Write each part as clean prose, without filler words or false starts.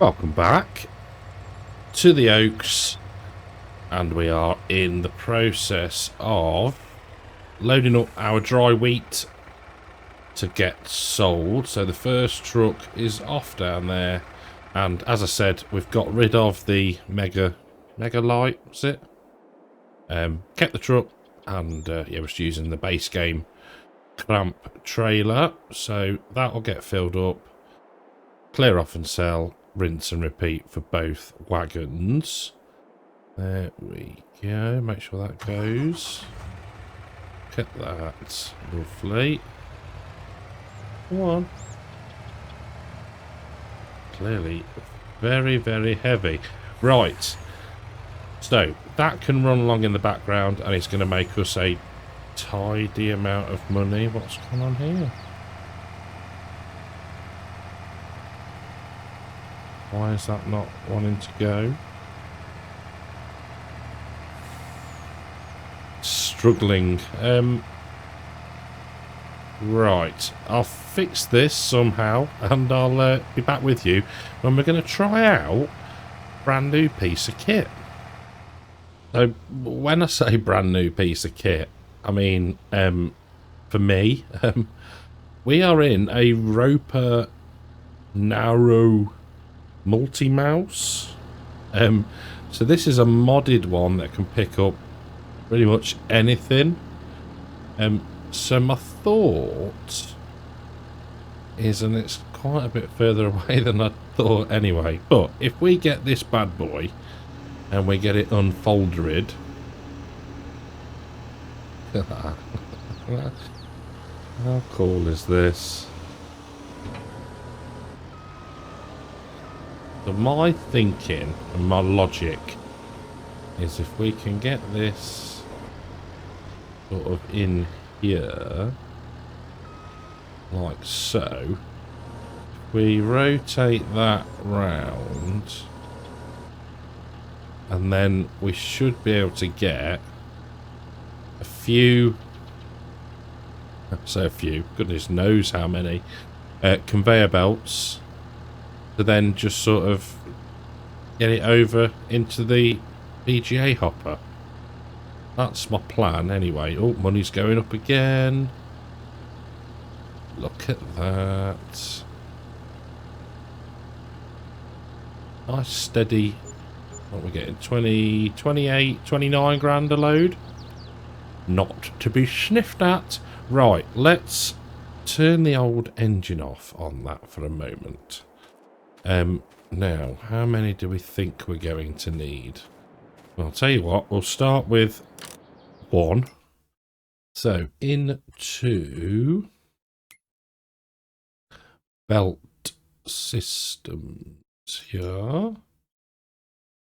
Welcome back to the Oaks, and we are in the process of loading up our dry wheat to get sold. So the first truck is off down there, and as I said, we've got rid of the mega light, is it? Kept the truck, and yeah, we're just using the base game clamp trailer, so that'll get filled up, clear off and sell, rinse and repeat for both wagons. There we go, make sure that goes. Look at that, lovely. Come on. Clearly very, very heavy. Right, so that can run along in the background, and it's going to make us a tidy amount of money. What's going on here? Why is that not wanting to go? Struggling. Right, I'll fix this somehow, and I'll be back with you when we're going to try out a brand new piece of kit. So when I say brand new piece of kit, I mean, for me, we are in a Roper Narrow multi-mouse. So this is a modded one that can pick up pretty much anything. So my thought is, and it's quite a bit further away than I thought anyway, but if we get this bad boy and we get it unfolded, how cool is this? So my thinking and my logic is, if we can get this sort of in here, like so, we rotate that round, and then we should be able to get a few, so a few, goodness knows how many, conveyor belts to then just sort of get it over into the PGA hopper. That's my plan anyway. Oh, money's going up again. Look at that. Nice steady. What are we getting? 20, 28, 29 grand a load? Not to be sniffed at. Right, let's turn the old engine off on that for a moment. Now, how many do we think we're going to need? Well, I'll tell you what, we'll start with one. So, into belt systems here.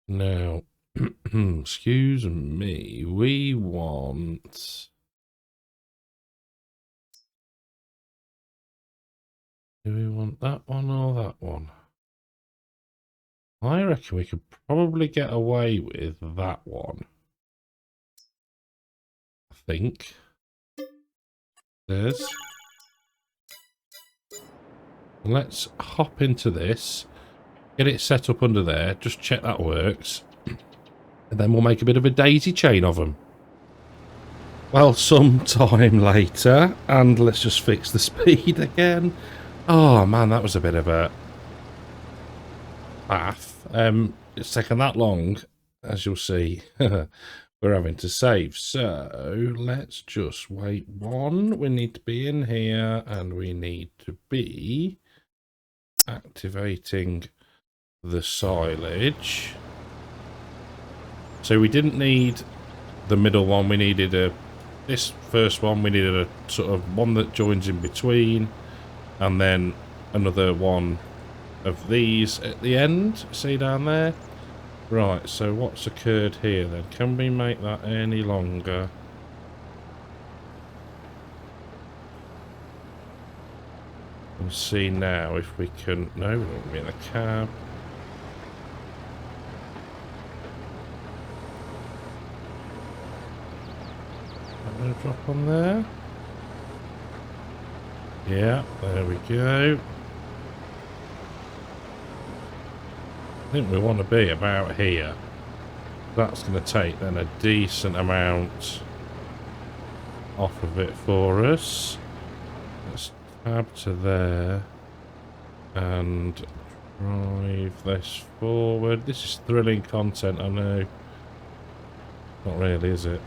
Now, excuse me, we want... Do we want that one or that one? I reckon we could probably get away with that one. I think. There's. Let's hop into this. Get it set up under there. Just check that works. And then we'll make a bit of a daisy chain of them. Well, sometime later. And let's just fix the speed again. Oh, man, that was a bit of a... path. It's taken that long, as you'll see. We're having to save, so let's just wait one. We need to be in here, and we need to be activating the silage. So we didn't need the middle one, we needed this first one, we needed a sort of one that joins in between, and then another one of these at the end. See down there? Right, so what's occurred here then? Can we make that any longer? We'll see now if we can... No, we don't want to be in the cab. I'm going to drop on there. Yeah, there we go. I think we want to be about here. That's going to take then a decent amount off of it for us. Let's tab to there and drive this forward. This is thrilling content, I know. Not really, is it?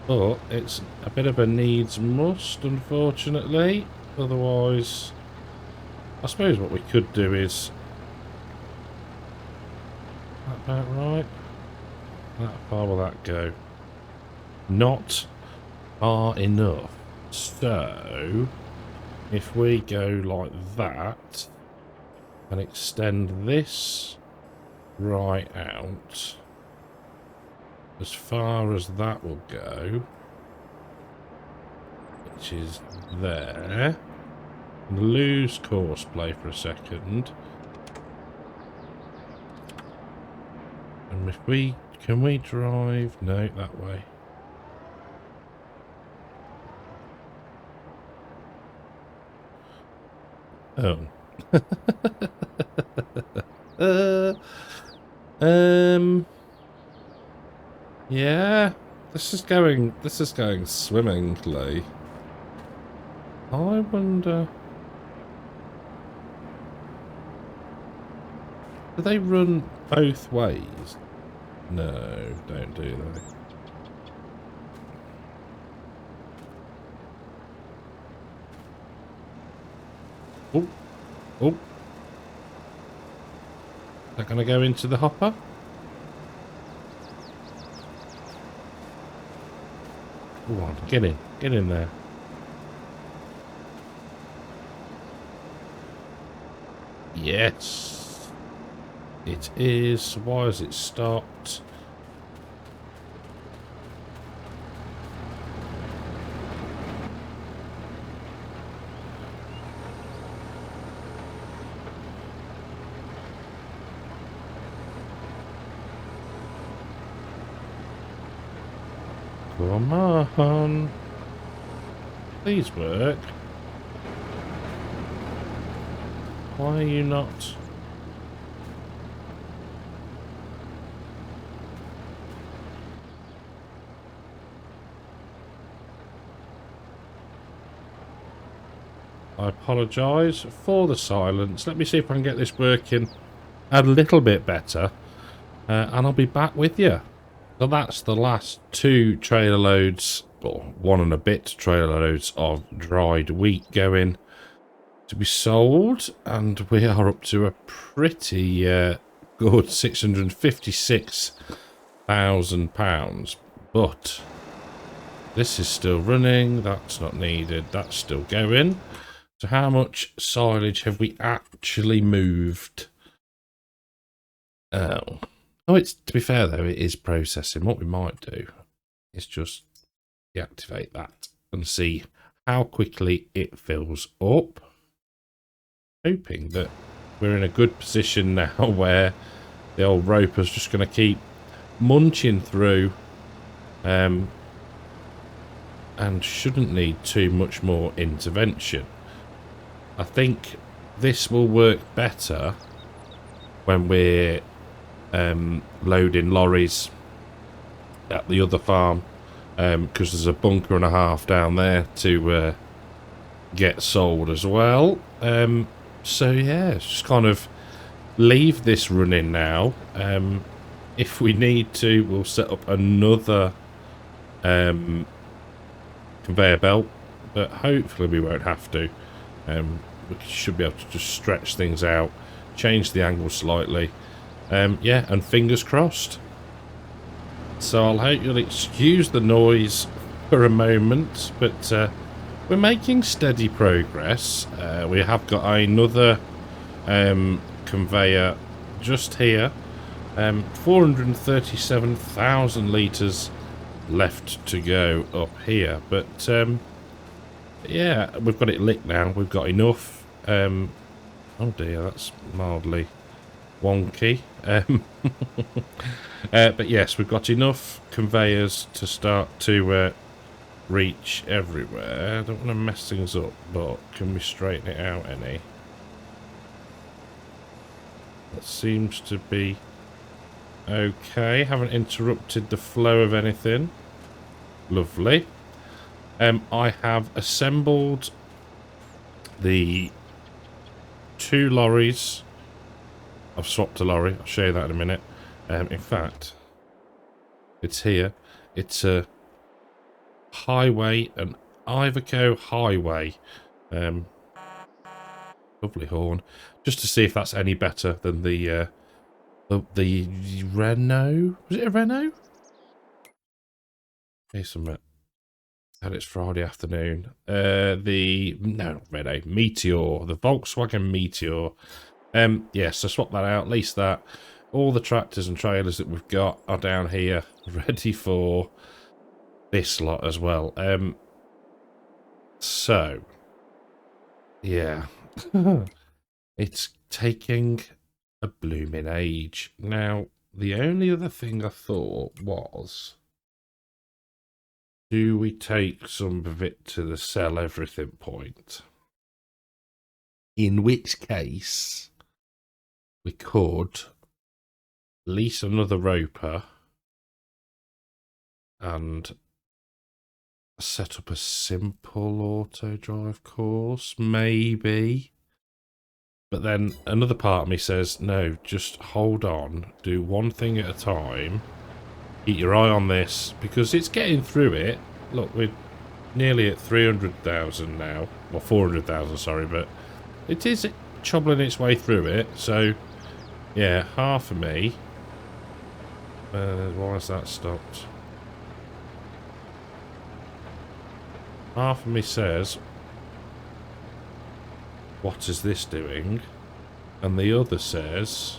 But it's a bit of a needs must, unfortunately. Otherwise, I suppose what we could do is... That about right? How far will that go? Not far enough. So, if we go like that and extend this right out as far as that will go, which is there, and lose course play for a second, and if we can we drive? No, that way. Oh. Yeah, this is going swimmingly. I wonder, do they run both ways? No, don't do they? Oh, oh. Is that going to go into the hopper? Go on, get in there. Yes, it is. Why has it stopped? Come on. Please work. Why are you not? I apologise for the silence. Let me see if I can get this working a little bit better. And I'll be back with you. So that's the last 2 trailer loads, or 1 and a bit trailer loads of dried wheat going to be sold. And we are up to a pretty good £656,000. But this is still running. That's not needed. That's still going. So how much silage have we actually moved? Oh, it's, to be fair though, it is processing. What we might do is just deactivate that and see how quickly it fills up. Hoping that we're in a good position now where the old roper's just going to keep munching through and shouldn't need too much more intervention. I think this will work better when we're loading lorries at the other farm, because there's a bunker and a half down there to get sold as well. So yeah, just kind of leave this running now. If we need to, we'll set up another conveyor belt, but hopefully we won't have to. We should be able to just stretch things out, change the angle slightly. Yeah, and fingers crossed. So I'll hope you'll excuse the noise for a moment, but we're making steady progress. We have got another conveyor just here. 437,000 litres left to go up here, but yeah, we've got it licked now. We've got enough. Oh dear, that's mildly wonky. But yes, we've got enough conveyors to start to reach everywhere. I don't want to mess things up, but can we straighten it out any? That seems to be okay. Haven't interrupted the flow of anything. Lovely. I have assembled the 2 lorries. I've swapped a lorry. I'll show you that in a minute. In fact, it's here. It's a highway, an Iveco highway. Lovely horn. Just to see if that's any better than the Renault. Was it a Renault? Here's some. And it's Friday afternoon. No, Renault Meteor, the Volkswagen Meteor. Yes, so swap that out. At least that. All the tractors and trailers that we've got are down here, ready for this lot as well. So yeah, it's taking a blooming age now. The only other thing I thought was, do we take some of it to the sell everything point? In which case, we could lease another roper and set up a simple auto drive course, maybe. But then another part of me says, no, just hold on, do one thing at a time. Keep your eye on this, because it's getting through it. Look, we're nearly at 300,000 now. Well, 400,000, sorry, but it is chobbling its way through it. So, yeah, half of me. Why has that stopped? Half of me says, what is this doing? And the other says,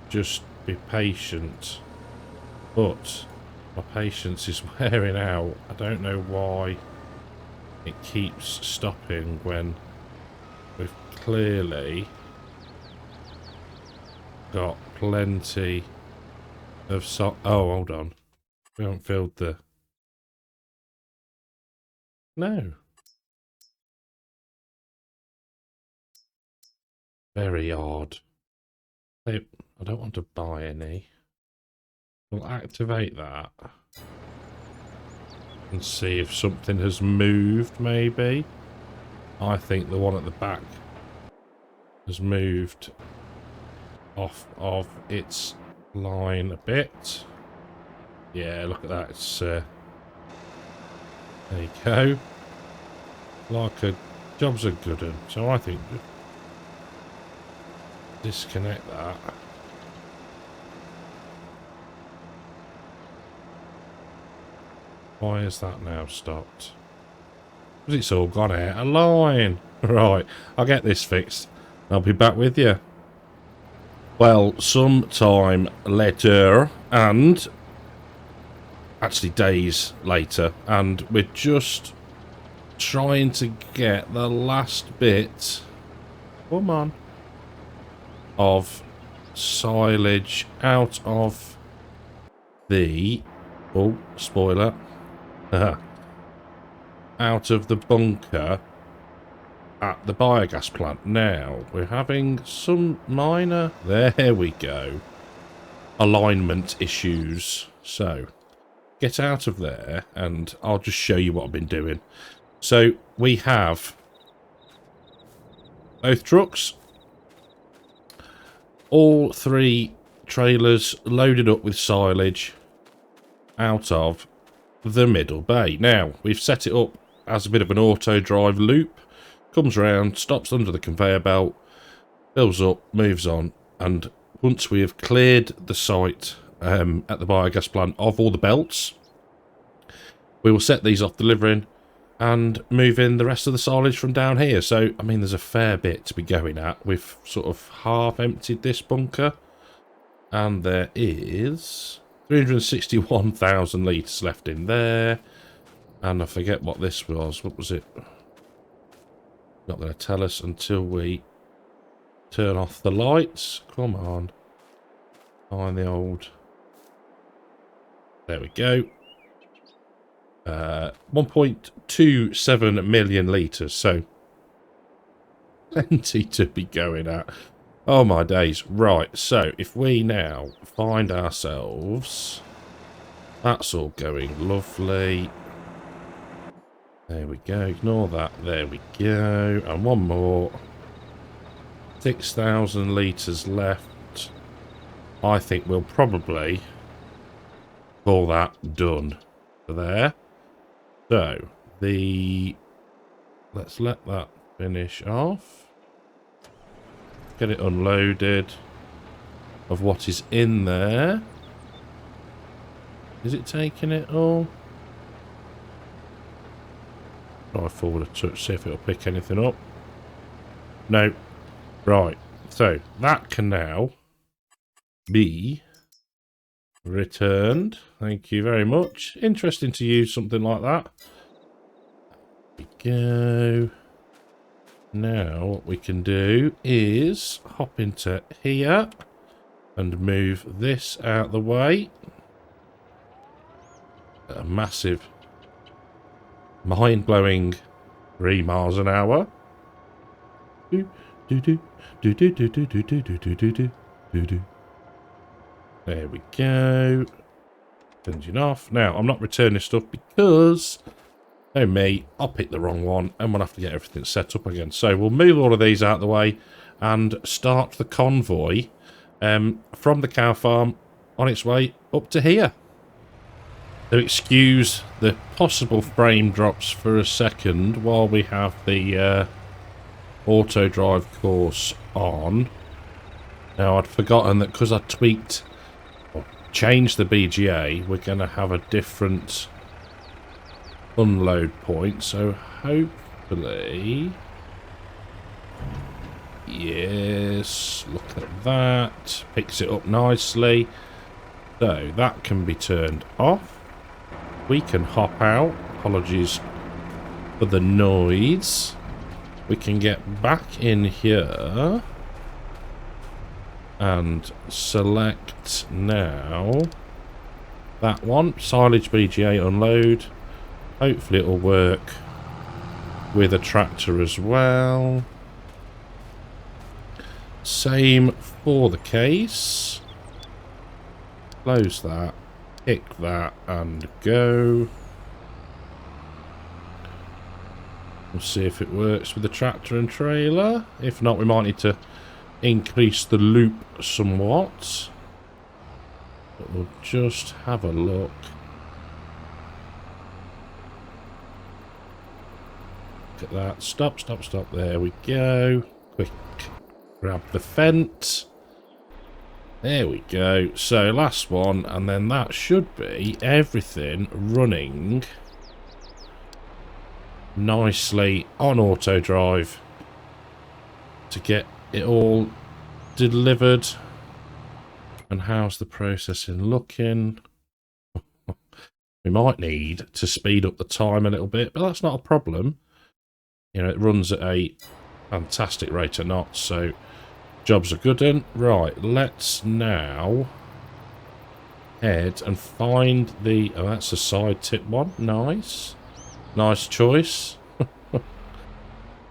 just be patient. But my patience is wearing out. I don't know why it keeps stopping when we've clearly got plenty of oh, hold on. We haven't filled the... No. Very odd. I don't want to buy any. We'll activate that. And see if something has moved, maybe. I think the one at the back has moved off of its line a bit. Yeah, look at that. It's there you go. Like a job's a good one. So I think disconnect that. Why is that now stopped? Because it's all gone out of line. Right, I'll get this fixed. I'll be back with you. Well, sometime later, and actually days later, and we're just trying to get the last bit, come on, of silage out of the, oh, spoiler, out of the bunker at the biogas plant. Now, we're having some minor, there we go, alignment issues. So, get out of there and I'll just show you what I've been doing. So, we have both trucks, all 3 trailers loaded up with silage out of the middle bay. Now, we've set it up as a bit of an auto drive loop. Comes around, stops under the conveyor belt, fills up, moves on, and once we have cleared the site at the biogas plant of all the belts, we will set these off delivering and move in the rest of the silage from down here. So, I mean, there's a fair bit to be going at. We've sort of half emptied this bunker, and there is 361,000 litres left in there. And I forget what this was. What was it? Not going to tell us until we turn off the lights. Come on. Find the old... There we go. 1.27 million litres. So, plenty to be going at. Oh my days. Right, so if we now find ourselves... That's all going lovely. There we go, ignore that. There we go. And one more. 6,000 litres left. I think we'll probably call that done for there. So, let's let that finish off. Get it unloaded of what is in there. Is it taking it all? Try forward a touch, see if it'll pick anything up. No. Right. So, that can now be returned. Thank you very much. Interesting to use something like that. There we go. Now, what we can do is hop into here and move this out the way. A massive, mind-blowing 3 miles an hour. There we go. Engine off. Now, I'm not returning stuff because, oh me, I'll pick the wrong one and we'll have to get everything set up again. So we'll move all of these out of the way and start the convoy from the cow farm on its way up to here. So excuse the possible frame drops for a second while we have the auto drive course on. Now I'd forgotten that because I tweaked or changed the BGA, we're going to have a different unload point. So hopefully, yes, look at that, picks it up nicely. So that can be turned off. We can hop out. Apologies for the noise. We can get back in here and select now that one. Silage BGA unload. Hopefully it'll work with a tractor as well. Same for the case. Close that. Pick that and go. We'll see if it works with the tractor and trailer. If not, we might need to increase the loop somewhat. But we'll just have a look. Look at that. Stop, stop, stop. There we go. Quick. Grab the fence. There we go. So last one, and then that should be everything running nicely on auto drive to get it all delivered. And how's the processing looking? We might need to speed up the time a little bit, but that's not a problem. You know, it runs at a fantastic rate of knots, so job's a good one. Right, let's now head and find the... Oh, that's a side tip one. Nice. Nice choice.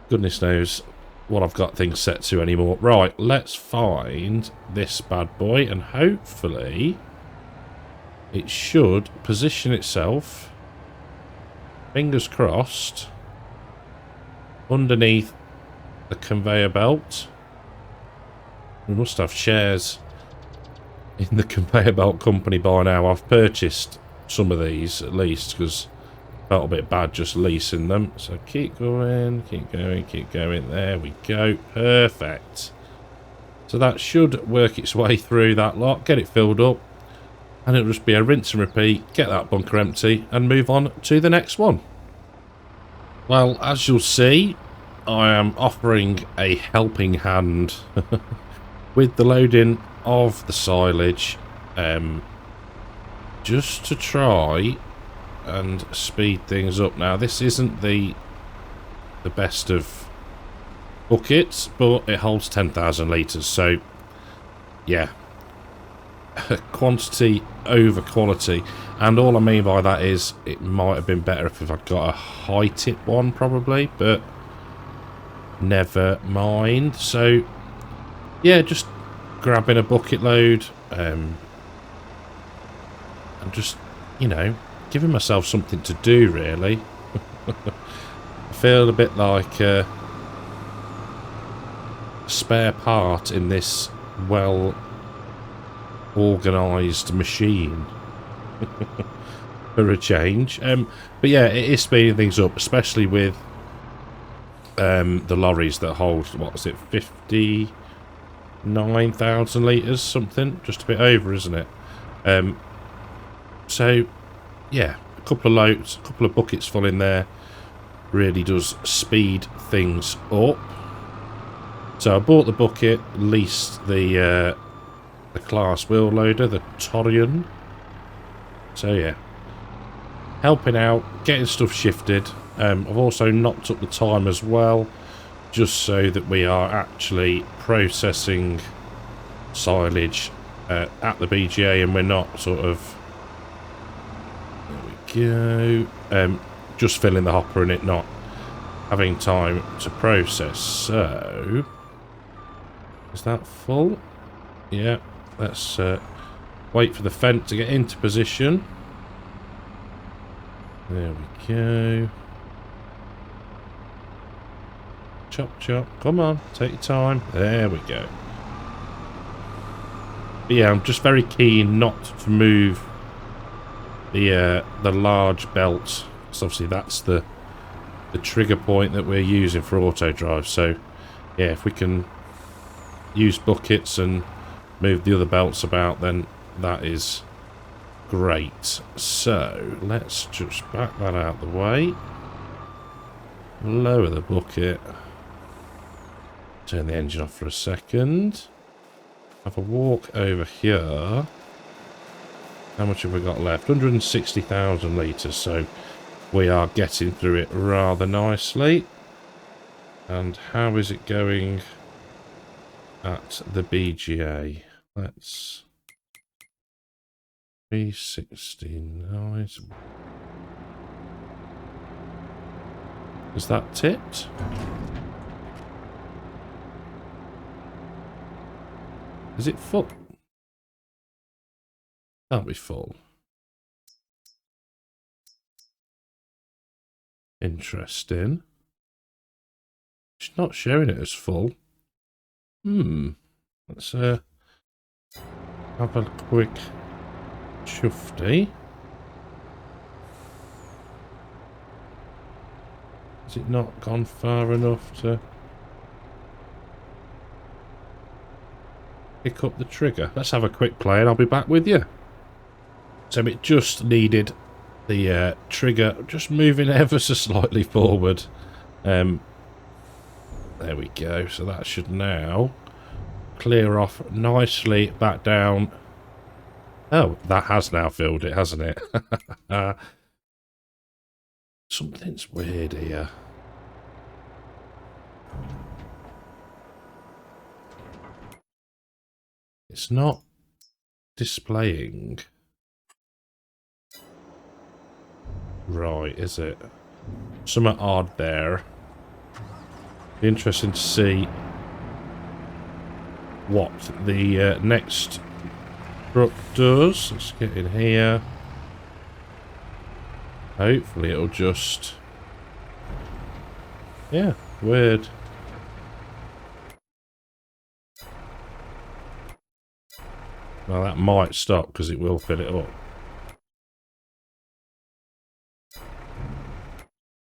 Goodness knows what I've got things set to anymore. Right, let's find this bad boy and hopefully it should position itself, fingers crossed, underneath the conveyor belt. We must have shares in the conveyor belt company by now. I've purchased some of these at least because I felt a bit bad just leasing them. So keep going, keep going, keep going. There we go. Perfect. So that should work its way through that lot, get it filled up, and it'll just be a rinse and repeat, get that bunker empty and move on to the next one. Well, as you'll see, I am offering a helping hand with the loading of the silage, just to try and speed things up. Now, this isn't the best of buckets, but it holds 10,000 litres, so yeah, quantity over quality. And all I mean by that is it might have been better if I'd got a high tip one probably, but never mind. So yeah, just grabbing a bucket load, and just, you know, giving myself something to do, really. I feel a bit like a spare part in this well organised machine. For a change. But yeah, it is speeding things up, especially with the lorries that hold, what was it, 59,000 litres, something? Just a bit over, isn't it? So, yeah, a couple of loads, a couple of buckets full in there really does speed things up. So I bought the bucket, leased the class wheel loader, the Torian. So yeah, helping out, getting stuff shifted. I've also knocked up the time as well, just so that we are actually processing silage at the BGA, and we're not sort of, there we go, just filling the hopper and it not having time to process. So, is that full? Yeah, let's wait for the fence to get into position. There we go. Chop, chop. Come on, take your time. There we go. But yeah, I'm just very keen not to move the large belt, because obviously that's the trigger point that we're using for auto drive. So yeah, if we can use buckets and move the other belts about, then that is great. So let's just back that out of the way, lower the bucket, turn the engine off for a second, have a walk over here. How much have we got left? 160,000 litres, so we are getting through it rather nicely. And how is it going at the BGA? Let's 369. Is that tipped? Is it full? Can't be full. Interesting. It's not showing it as full. Let's have a quick chufty. Has it not gone far enough to pick up the trigger? Let's have a quick play and I'll be back with you. So it just needed the trigger just moving ever so slightly forward. There we go. So that should now clear off nicely back down. Oh, that has now filled it, hasn't it? Something's weird here. It's not displaying right, is it? Something odd there. Be interesting to see what the next truck does. Let's get in here. Hopefully it'll just... yeah, weird. Well, that might stop because it will fill it up.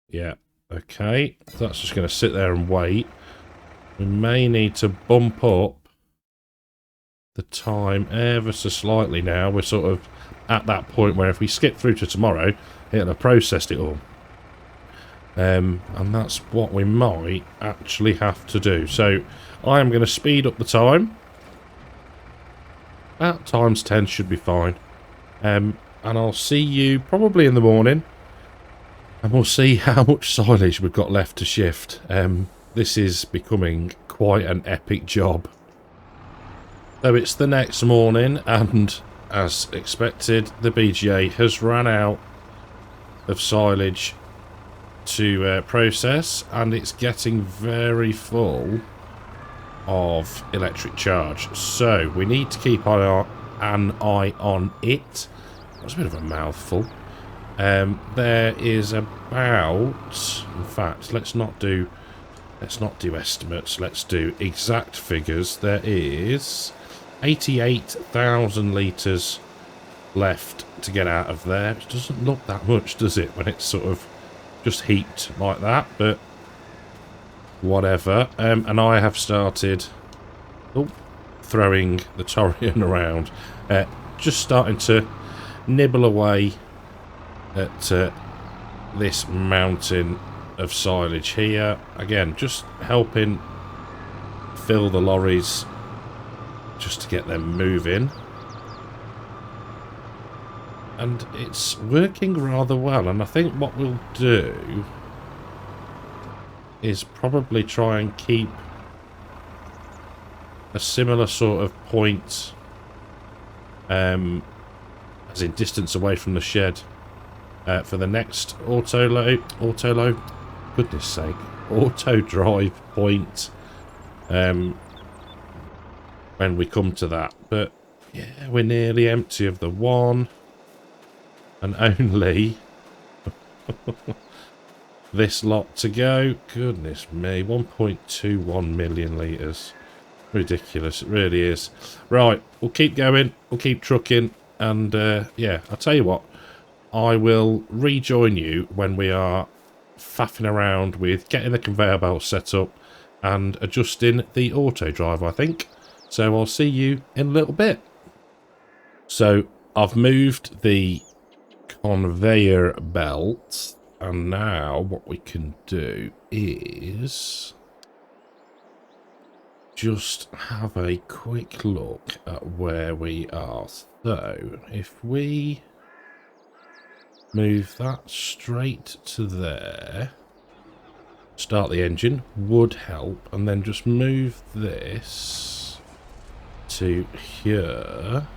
Yeah, okay. So that's just going to sit there and wait. We may need to bump up the time ever so slightly now. We're sort of at that point where if we skip through to tomorrow, it'll have processed it all. And that's what we might actually have to do. So I am going to speed up the time. About times 10 should be fine. And I'll see you probably in the morning. And we'll see how much silage we've got left to shift. This is becoming quite an epic job. So it's the next morning, and as expected, the BGA has run out of silage to process, and it's getting very full of electric charge. So we need to keep an eye on it. That's a bit of a mouthful. There is about, in fact, let's not do estimates. Let's do exact figures. There is 88,000 litres left to get out of there. It doesn't look that much, does it, when it's sort of just heaped like that, but whatever. And I have started throwing the Torian around, just starting to nibble away at this mountain of silage here. Again, just helping fill the lorries just to get them moving. And it's working rather well, and I think what we'll do is probably try and keep a similar sort of point, as in distance away from the shed, for the next auto drive point, when we come to that. But yeah, we're nearly empty of the one, and only this lot to go. Goodness me, 1.21 million litres. Ridiculous, it really is. Right, we'll keep going, we'll keep trucking, and yeah, I'll tell you what, I will rejoin you when we are faffing around with getting the conveyor belt set up and adjusting the auto drive, I think. So I'll see you in a little bit. So I've moved the conveyor belt, and now what we can do is just have a quick look at where we are. So if we move that straight to there, start the engine would help, and then just move this to here.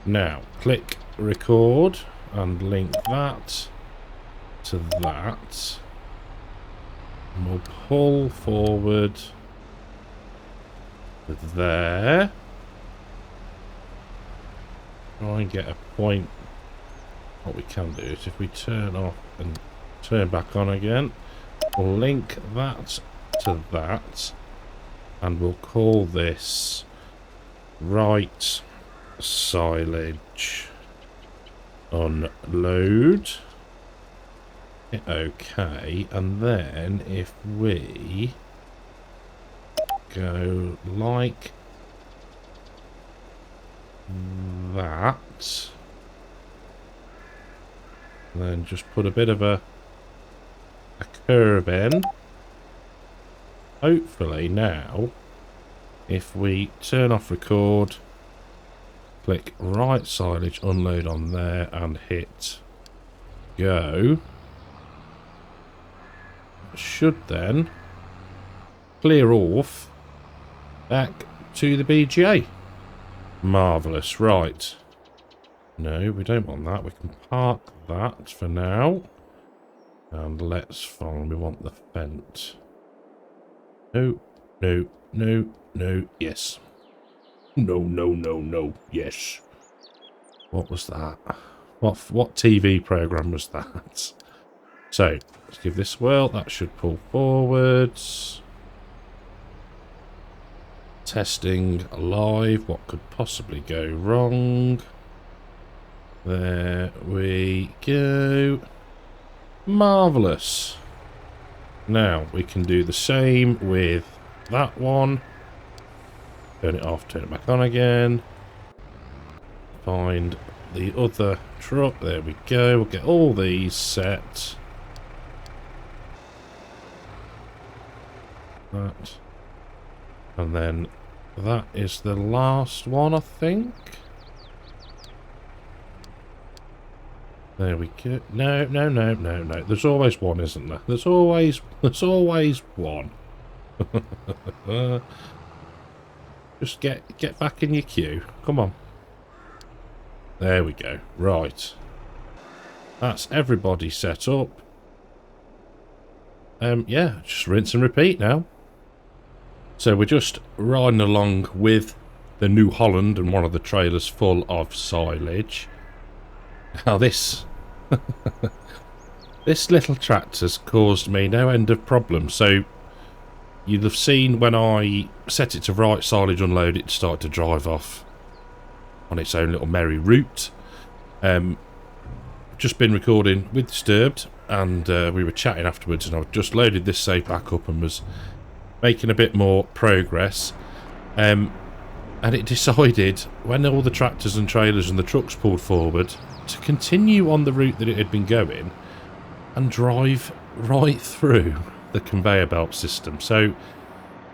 Now click record and link that to that, and we'll pull forward to there. Try and get a point. What we can do is if we turn off and turn back on again, we'll link that to that, and we'll call this right silage unload. Hit OK, and then if we go like that, and then just put a bit of a curve in. Hopefully now, if we turn off record, click right silage unload on there and hit go, should then clear off back to the BGA. Marvellous. Right. No, we don't want that. We can park that for now. And let's find, we want the fence. No, no, no, no, yes. No, no, no, no, yes. What was that? What TV program was that? So, let's give this a whirl. That should pull forwards. Testing live. What could possibly go wrong? There we go. Marvellous. Now we can do the same with that one. Turn it off, turn it back on again. Find the other truck. There we go. We'll get all these set. That. And then that is the last one, I think. There we go. No, no, no, no, no. There's always one, isn't there? There's always one. Just get back in your queue. Come on. There we go. Right. That's everybody set up. yeah, just rinse and repeat now. So we're just riding along with the New Holland and one of the trailers full of silage. Now this this little tractor's caused me no end of problems. So you'll have seen when I set it to right silage unload, it started to drive off on its own little merry route. Just been recording with Disturbed, and we were chatting afterwards, and I just loaded this save back up and was making a bit more progress. And it decided, when all the tractors and trailers and the trucks pulled forward, to continue on the route that it had been going and drive right through the conveyor belt system. So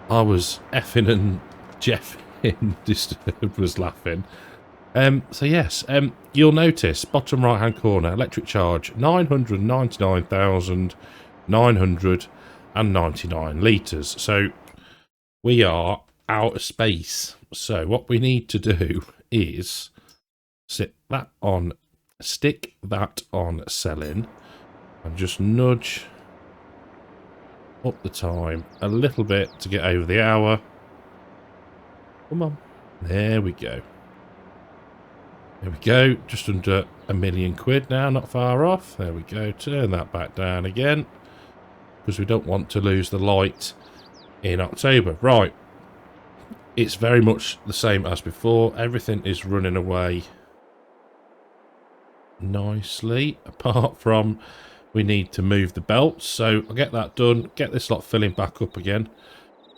I was effing and jeffing. Disturbed was laughing. So yes, you'll notice bottom right hand corner, electric charge 999,999 litres. So we are out of space. So what we need to do is stick that on selling, and just nudge up the time a little bit to get over the hour. Come on, there we go. There we go, just under £1 million now, not far off. There we go, turn that back down again, because we don't want to lose the light in October. Right, it's very much the same as before. Everything is running away nicely, apart from we need to move the belts. So I'll get that done, get this lot filling back up again.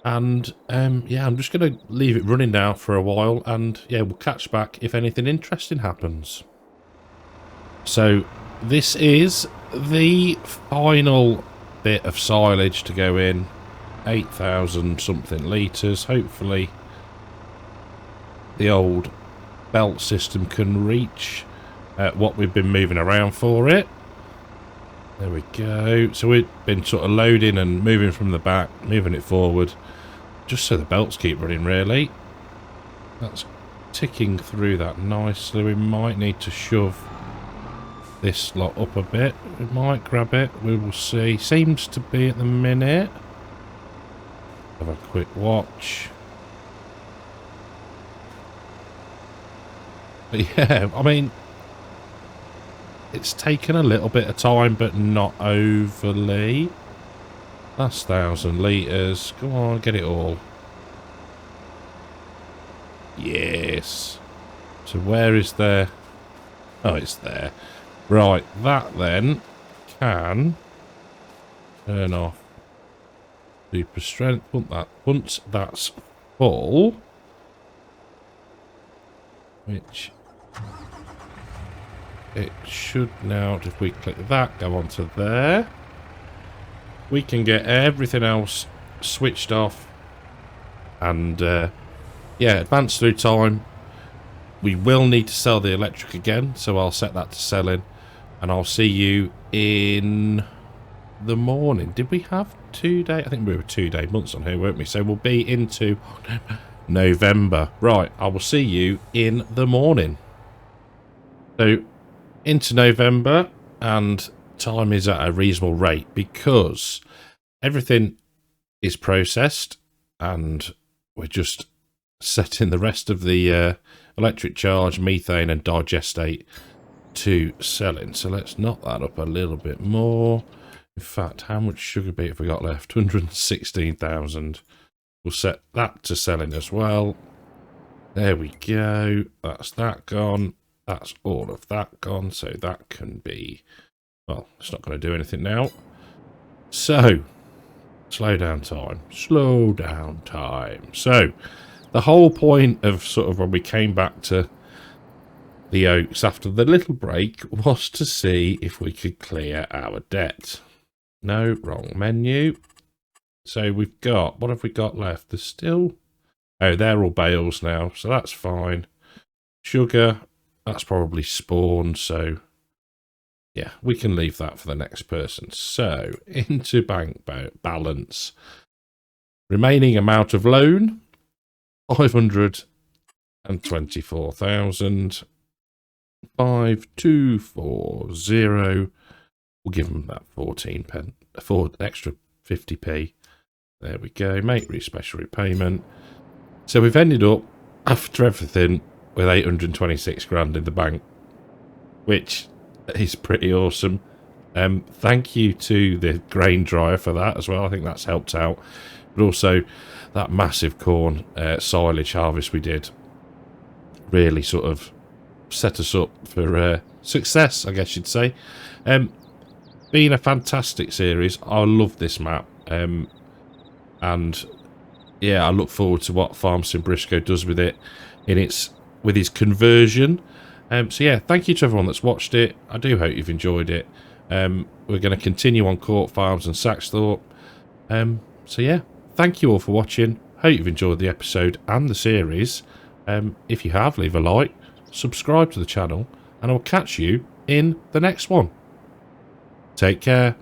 And yeah, I'm just going to leave it running now for a while, and yeah, we'll catch back if anything interesting happens. So this is the final bit of silage to go in, 8,000 something litres. Hopefully the old belt system can reach what we've been moving around for it. There we go. So we've been sort of loading and moving from the back, moving it forward, just so the belts keep running, really. That's ticking through that nicely. We might need to shove this lot up a bit. We might grab it. We will see. Seems to be at the minute. Have a quick watch. But yeah, I mean, it's taken a little bit of time, but not overly. That's 1,000 litres. Come on, get it all. Yes. So where is there? Oh, it's there. Right, that then can turn off super strength. Once that's full, which it should now, if we click that, go onto there. We can get everything else switched off and yeah, advance through time. We will need to sell the electric again, so I'll set that to selling, and I'll see you in the morning. Did we have 2 day? I think we were 2 day months on here, weren't we? So we'll be into November. Right, I will see you in the morning. So into November, and time is at a reasonable rate because everything is processed, and we're just setting the rest of the electric charge, methane and digestate to selling. So let's knock that up a little bit more. In fact, how much sugar beet have we got left? 116,000. We'll set that to selling as well. There we go. That's that gone. That's all of that gone. So that can be, well, it's not going to do anything now. So, slow down time. Slow down time. So, the whole point of sort of when we came back to the Oaks after the little break was to see if we could clear our debt. No, wrong menu. So we've got, what have we got left? There's still, oh, they're all bales now, so that's fine. Sugar, that's probably spawned, so yeah, we can leave that for the next person. So, into bank balance. Remaining amount of loan, 524,000. 5240. We'll give them that 14 extra 50p. There we go, make special repayment. So we've ended up, after everything, with 826 grand in the bank, which is pretty awesome. Thank you to the grain dryer for that as well. I think that's helped out. But also that massive corn silage harvest we did really sort of set us up for success, I guess you'd say. Been a fantastic series. I love this map. And yeah, I look forward to what Farm Sim Briscoe does with it with his conversion. So yeah, thank you to everyone that's watched it. I do hope you've enjoyed it. We're going to continue on Court Farms and Saxthorpe. So yeah, thank you all for watching. Hope you've enjoyed the episode and the series. If you have, leave a like, subscribe to the channel, and I'll catch you in the next one. Take care.